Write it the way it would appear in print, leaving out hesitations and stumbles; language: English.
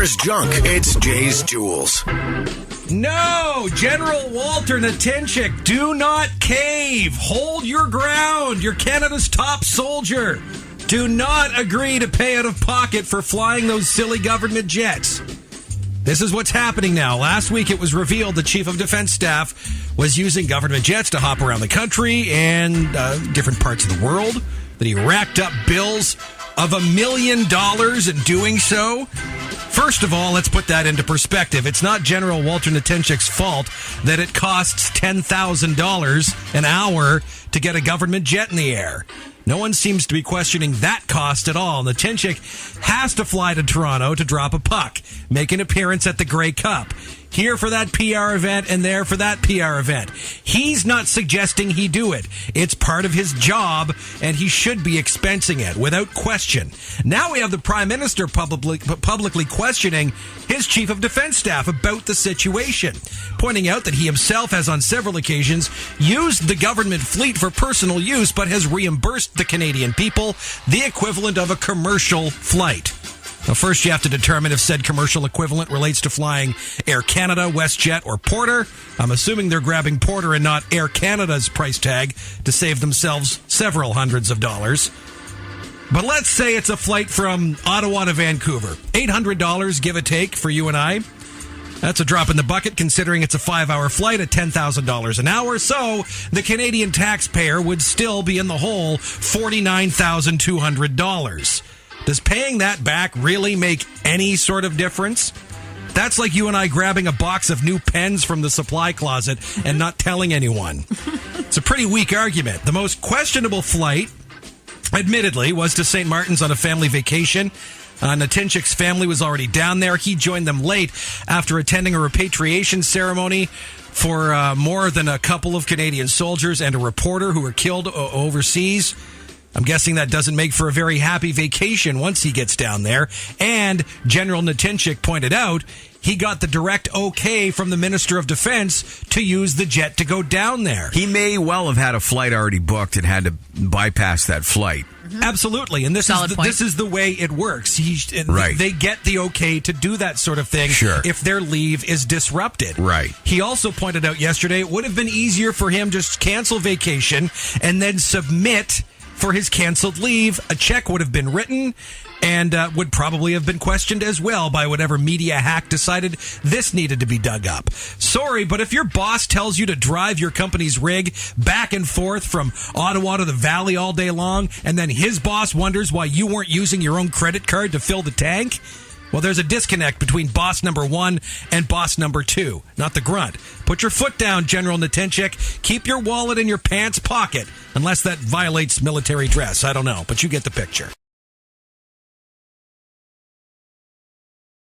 there's junk, it's Jay's Jewels. No, General Walter Natynchyk, do not cave. Hold your ground. You're Canada's top soldier. Do not agree to pay out of pocket for flying those silly government jets. This is what's happening now. Last week it was revealed the Chief of Defense Staff was using government jets to hop around the country and different parts of the world, that he racked up bills of $1 million in doing so. First of all, let's put that into perspective. It's not General Walter Natynchyc's fault that it costs $10,000 an hour to get a government jet in the air. No one seems to be questioning that cost at all. Natynchyk has to fly to Toronto to drop a puck, make an appearance at the Grey Cup. Here for that PR event and there for that PR event. He's not suggesting he do it. It's part of his job, and he should be expensing it without question. Now we have the Prime Minister publicly questioning his Chief of Defense Staff about the situation, pointing out that he himself has on several occasions used the government fleet for personal use, but has reimbursed the Canadian people the equivalent of a commercial flight. Now, first, you have to determine if said commercial equivalent relates to flying Air Canada, WestJet, or Porter. I'm assuming they're grabbing Porter and not Air Canada's price tag to save themselves several hundreds of dollars. But let's say it's a flight from Ottawa to Vancouver. $800, give or take, for you and I. That's a drop in the bucket considering it's a 5-hour flight at $10,000 an hour. So the Canadian taxpayer would still be in the hole $49,200. Does paying that back really make any sort of difference? That's like you and I grabbing a box of new pens from the supply closet and not telling anyone. It's a pretty weak argument. The most questionable flight, admittedly, was to St. Martin's on a family vacation. Natynchyc's family was already down there. He joined them late after attending a repatriation ceremony for more than a couple of Canadian soldiers and a reporter who were killed overseas. I'm guessing that doesn't make for a very happy vacation once he gets down there. And General Natynchyk pointed out he got the direct okay from the Minister of Defense to use the jet to go down there. He may well have had a flight already booked and had to bypass that flight. Mm-hmm. Absolutely. And this is the way it works. Right. They get the okay to do that sort of thing if their leave is disrupted. Right. He also pointed out yesterday it would have been easier for him to just cancel vacation and then submit for his canceled leave. A check would have been written and would probably have been questioned as well by whatever media hack decided this needed to be dug up. Sorry, but if your boss tells you to drive your company's rig back and forth from Ottawa to the Valley all day long, and then his boss wonders why you weren't using your own credit card to fill the tank, well, there's a disconnect between boss number one and boss number two, not the grunt. Put your foot down, General Natynchyk. Keep your wallet in your pants pocket, unless that violates military dress. I don't know, but you get the picture.